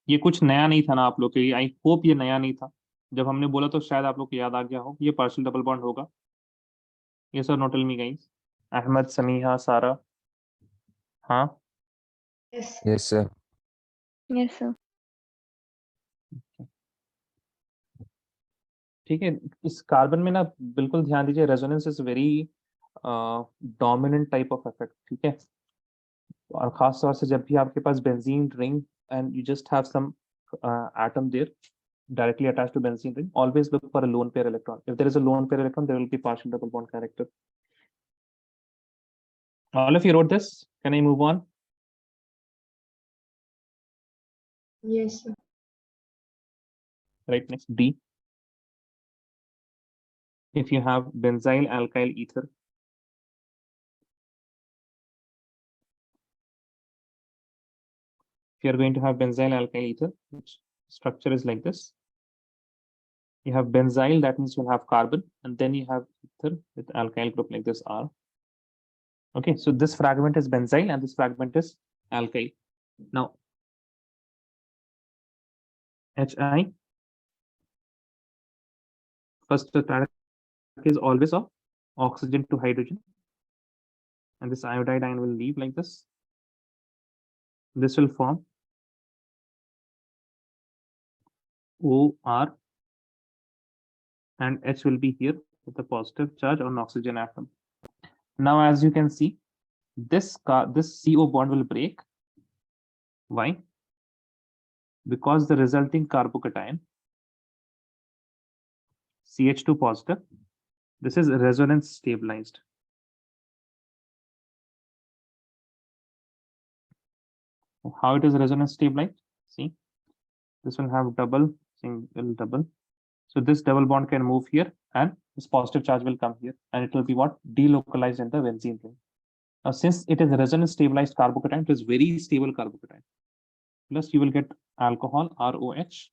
A: ये कुछ नया नहीं था ना आप लोग के लिए, आई होप ये नया नहीं था। जब हमने बोला तो शायद आप लोग को याद आ गया हो, ये पार्शियल डबल बॉन्ड होगा। ये sir, note tell me guys. Ahmad, Sameeha, Sara, हाँ?
E: Yes.
C: Yes, sir.
B: Yes, sir.
A: ठीक है, इस कार्बन में ना बिल्कुल ध्यान दीजिए, resonance is very dominant type of effect, ठीक है? और खास तौर से जब भी आपके पास benzene ring and you just have some atom there directly attached to benzene ring, always look for a lone pair electron. If there is a lone pair electron, there will be partial double bond character. All of you wrote this. Can I move on?
E: Yes, sir.
A: Right, next D. If you have benzyl alkyl ether, if you are going to have benzyl alkyl ether, which structure is like this. You have benzyl, that means you'll have carbon, and then you have ether with alkyl group like this R. Okay, so this fragment is benzyl and this fragment is alkyl. Now, HI, first the product is always of oxygen to hydrogen, and this iodide ion will leave like this. This will form OR, and H will be here with a positive charge on oxygen atom. Now, as you can see, this CO bond will break. Why? Because the resulting carbocation, CH2 positive, this is resonance stabilized. How it is resonance stabilized? See, this will have double, single, double. So this double bond can move here, and this positive charge will come here, and it will be what? Delocalized in the benzene ring. Now, since it is resonance stabilized carbocation, it is very stable carbocation. Plus, you will get alcohol, ROH.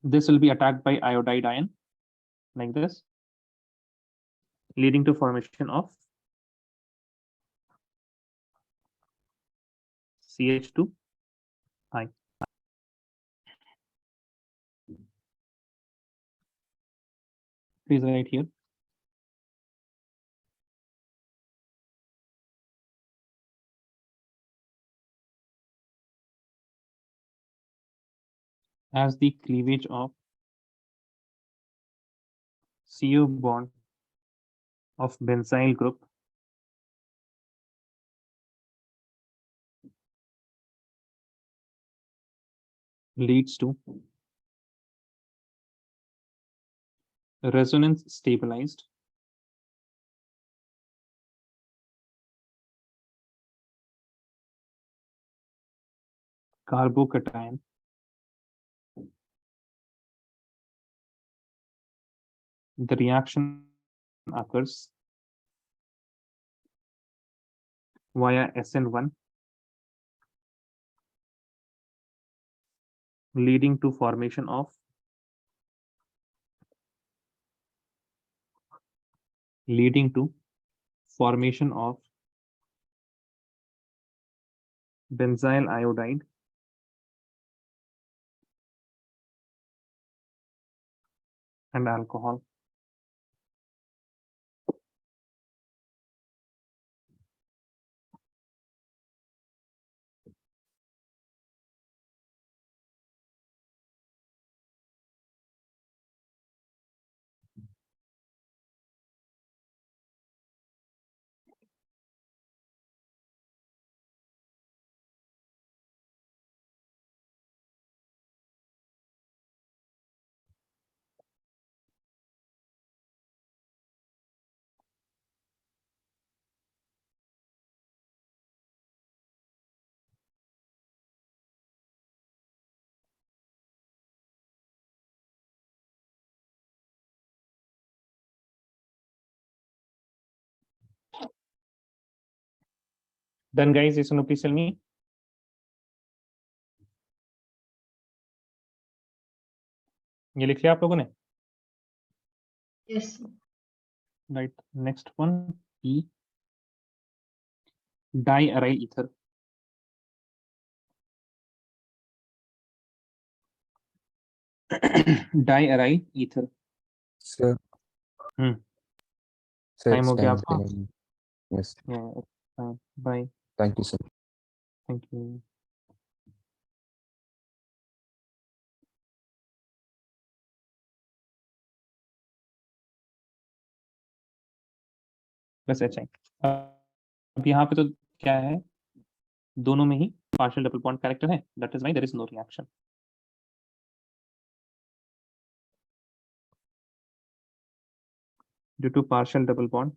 A: This will be attacked by iodide ion, like this, leading to formation of CH2. Please write here. As the cleavage of CO bond of benzyl group leads to resonance stabilized carbocation, the reaction occurs via SN1, leading to formation of benzyl iodide and alcohol. Done, guys? Yes or no? Please tell me. ये लिख लिया आप लोगों ने?
E: Yes, sir.
A: Right. Next one, E. Diaryl ether. Diaryl ether.
C: Sir.
A: Hmm.
C: Sir,
A: Time
C: it's
A: हो गया
C: time.
A: आपका?
C: Yes.
A: Yeah. Bye.
C: Thank you, sir.
A: Thank you. बस अच्छा है। अब यहाँ पे तो क्या है, दोनों में ही पार्शियल डबल बॉन्ड कैरेक्टर है, that is why there is no reaction. Due to partial double bond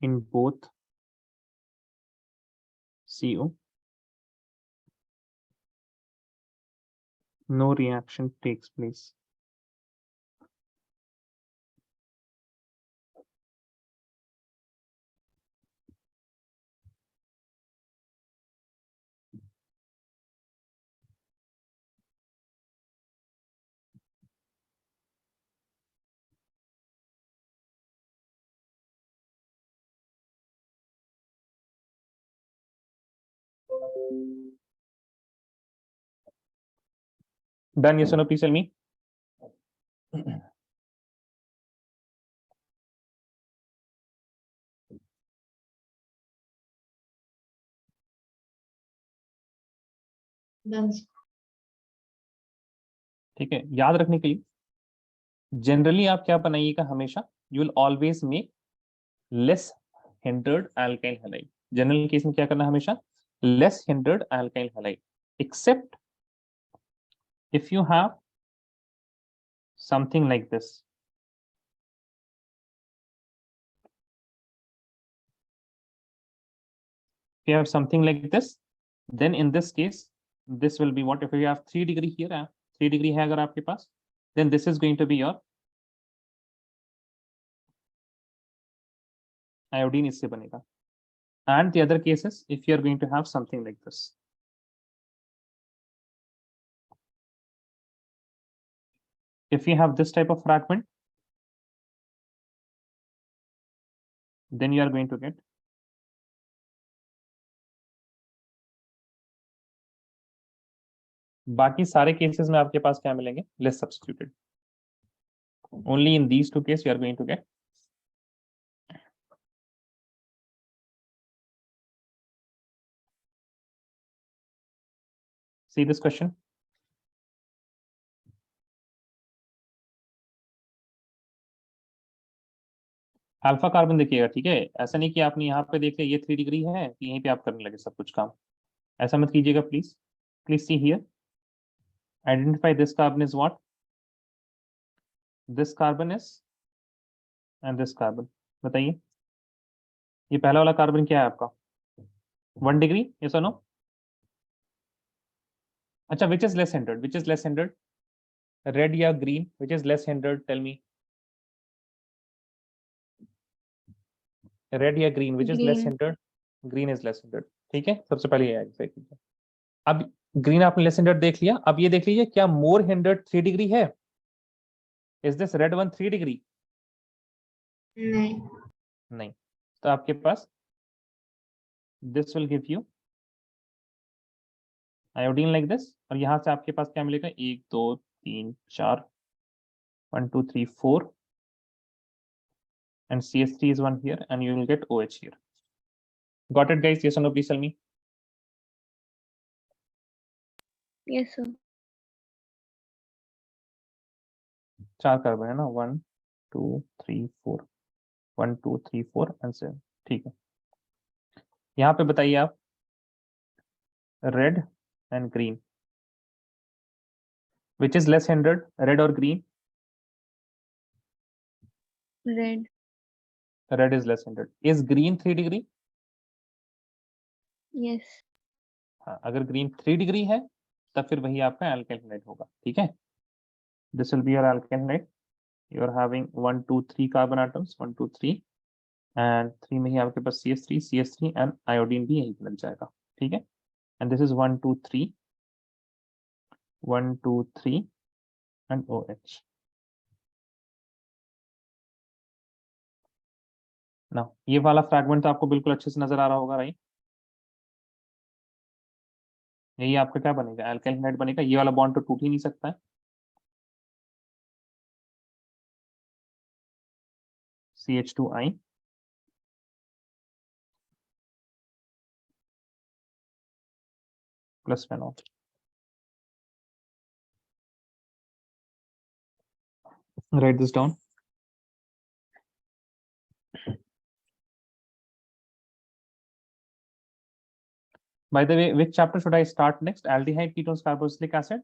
A: in both CO. No reaction takes place. Done, yes or no? Please tell me.
E: Done.
A: ठीक है, याद रखने के लिए generally आप क्या बनाइएगा हमेशा, you will always make less hindered alkyl halide. General case में क्या करना है हमेशा, less hindered alkyl halide, except if you have something like this. If you have something like this, then in this case this will be what, if you have 3 degree here, 3 degree है अगर आपके पास, then this is going to be your iodine, इससे बनेगा. And the other cases, if you are going to have something like this, if you have this type of fragment, then you are going to get बाकी सारे cases में आपके पास क्या मिलेंगे, less substituted. Only in these two cases you are going to get see this question. Alpha carbon देखिएगा, ठीक है, ऐसा नहीं कि आपने यहाँ पे देख लिया ये 3 डिग्री है कि यहीं पे आप करने लगे सब कुछ काम, ऐसा मत कीजिएगा please. Please see here, identify this carbon is what, this carbon is and this carbon. बताइए ये पहला वाला कार्बन क्या है आपका, 1 डिग्री, यस और नो? अच्छा, which is less hindered, which is less hindered, red या green, which is less hindered, tell me. Red या green, which is less
B: Green.
A: Hindered? Green is less hindered. ठीक है, सबसे पहले ये आइडेंटिफाई कीजिए. अब ग्रीन आपने लेस हिंडर्ड देख लिया, अब ये देख लीजिए क्या मोर हिंडर्ड 3 डिग्री है, is this red one 3 degree?
E: नहीं.
A: नहीं. तो आपके पास this will give you iodine like this, और यहां से आपके पास क्या मिलेगा, 1 2 3 4, 1 2 3 4, and CH3 is one here, and you will get OH here. Got it guys, yes or no, please tell me.
B: Yes, sir.
A: 4 carbon है ना, 1 2 3 4, 1 2 3 4 and 7. ठीक है, यहाँ पे बताइए आप red and green, which is less hindered, red और green?
B: Red.
A: Red is less hindered. Is green 3 degree?
B: Yes.
A: हाँ, अगर ग्रीन 3 डिग्री है तब फिर वही आपका अल्काइल हैलाइड होगा. ठीक है, this will be your alkyl halide. You are having 1 2 3 carbon atoms, 1 2 3, and 3 में ही आपके पास CH3 एंड आयोडीन भी यहीं पे लग जाएगा. ठीक है, and this is 1 2 3, 1 2 3 and OH. now ये वाला फ्रैगमेंट तो आपको बिल्कुल अच्छे से नजर आ रहा होगा, राइट? यही आपका क्या बनेगा, अल्काइल हैलाइड बनेगा. ये वाला बॉन्ड तो टूट ही नहीं सकता है. CH2I plus phenol. Write this down. By the way, which chapter should I start next? Aldehyde, ketones, carboxylic acid?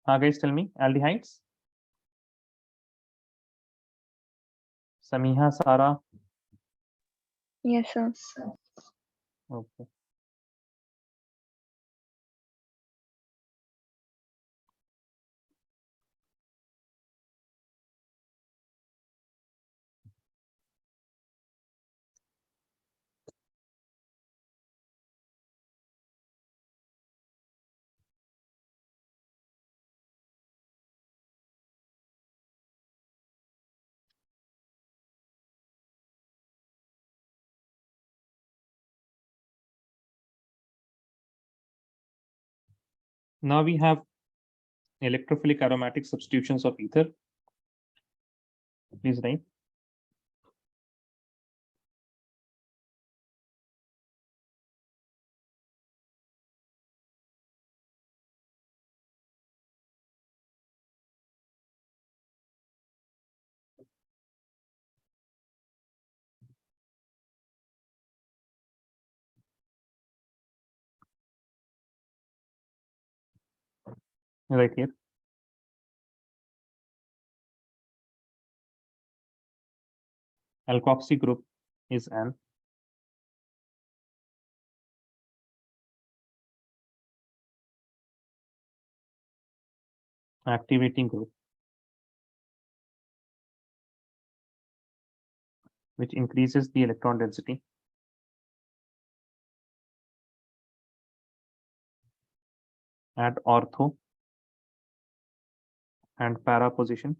A: Guys, tell me, aldehydes? Samiha, Sara.
B: Yes, sir.
A: Okay. Now we have electrophilic aromatic substitutions of ether. Please write. Right here. Alkoxy group is an activating group which increases the electron density at ortho and para position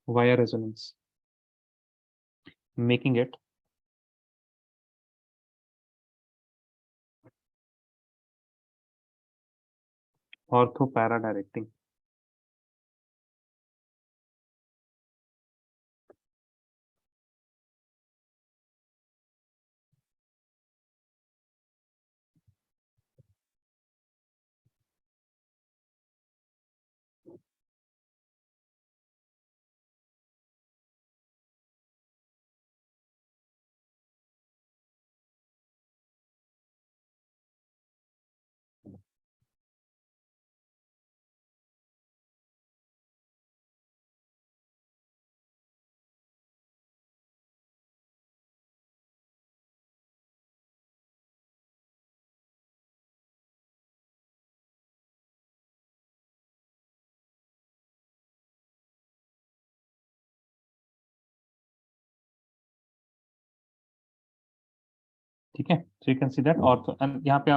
A: via resonance, making it ortho para directing. ठीक है, so you can see that ortho and यहाँ पे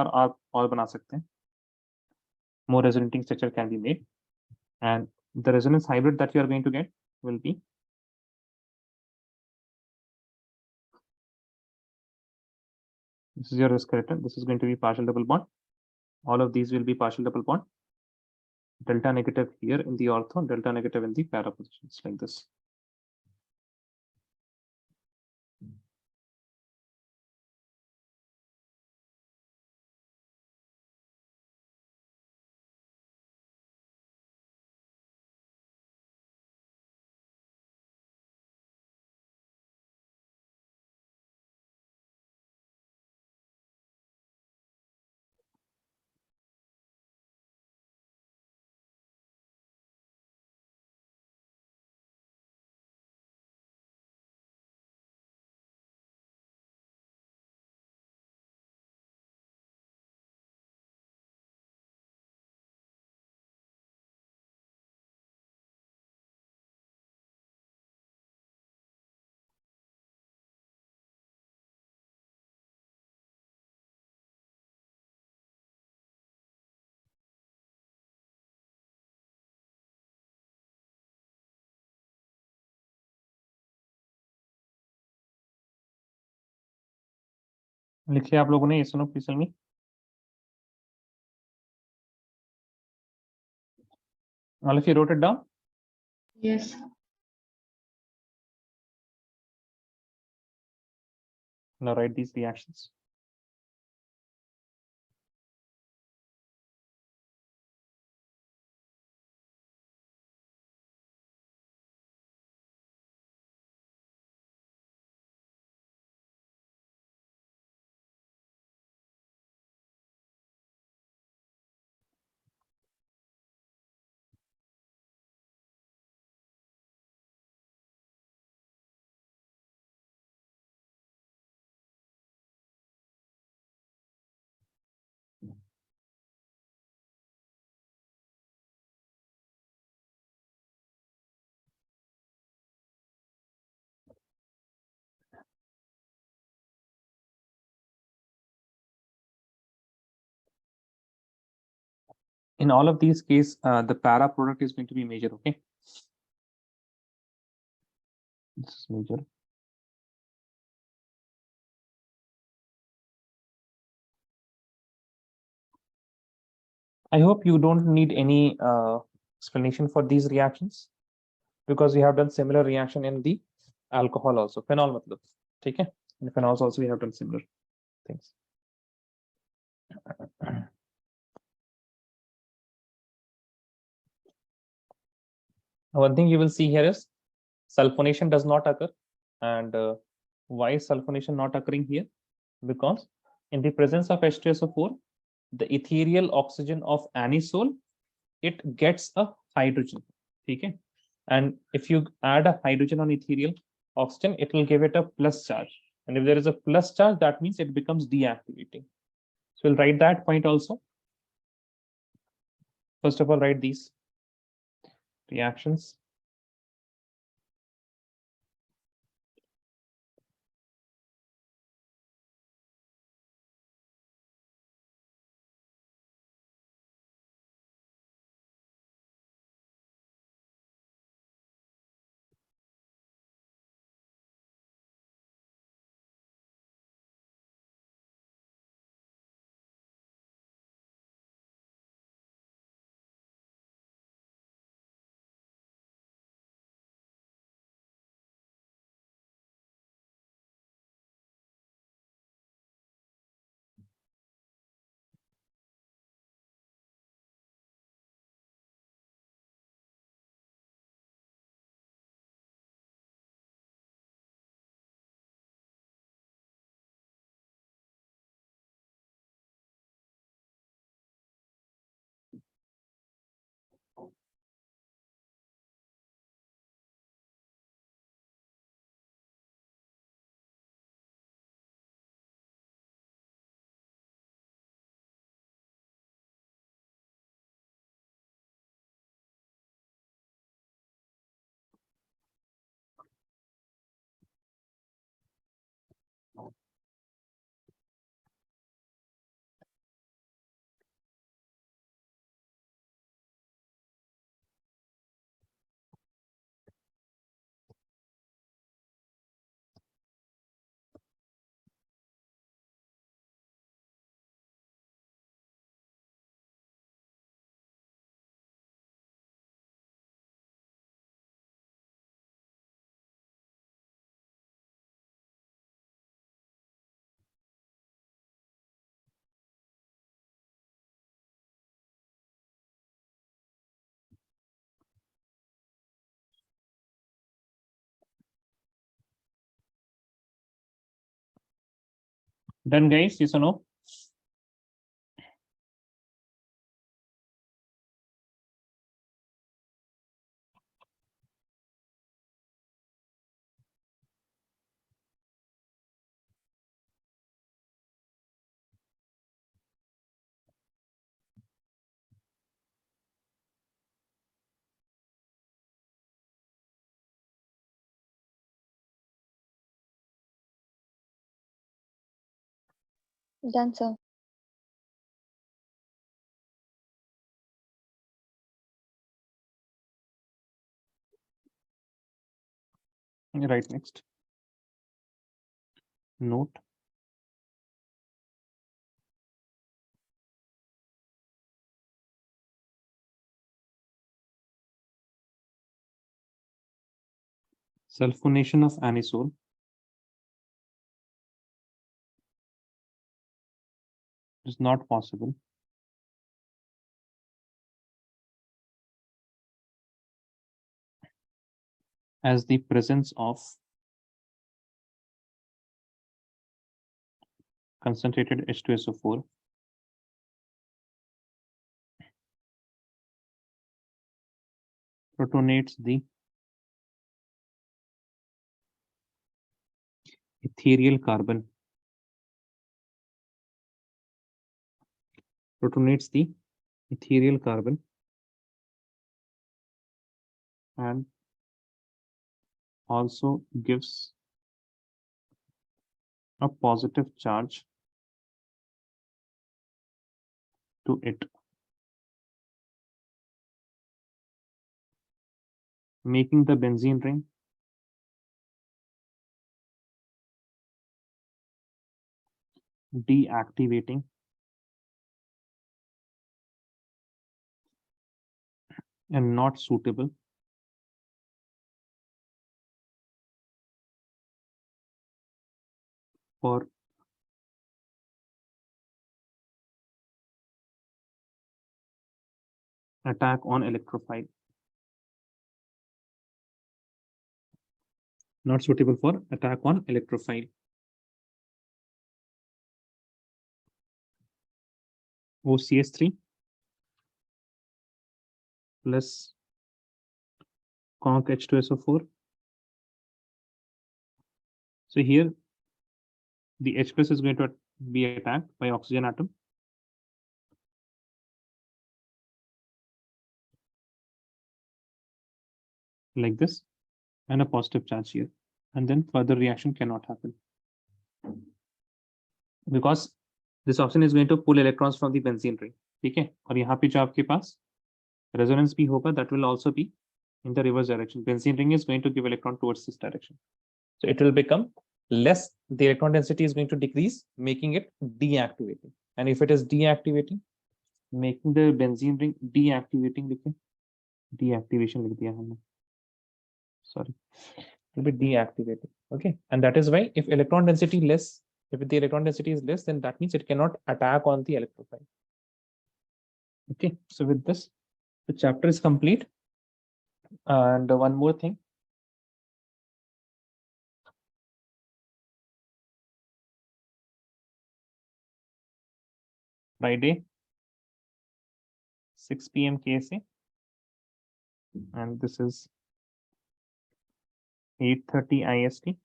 A: और बना सकते हैं. More resonating structure can be made, and the resonance hybrid that you are going to get will be this is your skeleton. This is going to be partial double bond. All of these will be partial double bond. Delta negative here in the ortho, delta negative in the para positions like this. लिखिए आप लोगों ने ये सुनो please me. All of you wrote it down?
E: Yes.
A: Now write these reactions. In all of these cases, the para product is going to be major. Okay, this is major. I hope you don't need any explanation for these reactions, because we have done similar reaction in the alcohol also. Phenol matlab, ठीक है? In phenols also we have done similar things. One thing you will see here is sulfonation does not occur. And why is sulfonation not occurring here? Because in the presence of H2SO4, the ethereal oxygen of anisole, it gets a hydrogen. Okay? And if you add a hydrogen on ethereal oxygen, it will give it a plus charge. And if there is a plus charge, that means it becomes deactivating. So we'll write that point also. First of all, write these reactions. Done, guys? Yes or no?
B: Done, sir.
A: Right, next. Note. Sulfonation of anisole is not possible as the presence of concentrated H2SO4 protonates the ethereal carbon. Protonates the ethereal carbon and also gives a positive charge to it. making the benzene ring deactivating and not suitable for attack on electrophile. Not suitable for attack on electrophile. OCS3 plus conc H2SO4. So here the H plus is going to be attacked by oxygen atom. Like this, and a positive charge here. And then further reaction cannot happen. Because this oxygen is going to pull electrons from the benzene ring. ठीक है? और यहाँ पे जो आपके पास resonance भी होगा, that will also be in the reverse direction. Benzene ring is going to give electron towards this direction. So it will become less, the electron density is going to decrease, making it deactivating. And if it is deactivating, making the benzene ring deactivating, लिखे deactivation लिख दिया हमने. Sorry, it will be deactivating. Okay, and that is why if electron density less, if the electron density is less, then that means it cannot attack on the electrophile. Okay, so with this, the chapter is complete. And one more thing. Friday, 6 p.m. KSA. And this is 8:30 IST.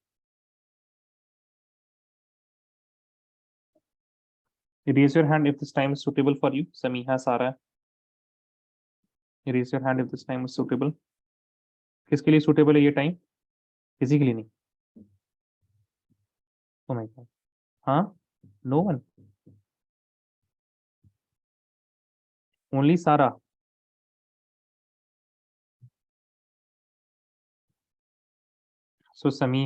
A: Raise your hand if this time is suitable for you. Samiha, Sara. Raise your hand if this time is suitable. किसके लिए suitable है ये time? किसी के लिए नहीं. Oh my God. हाँ? No one. Only Sara. So Samiha.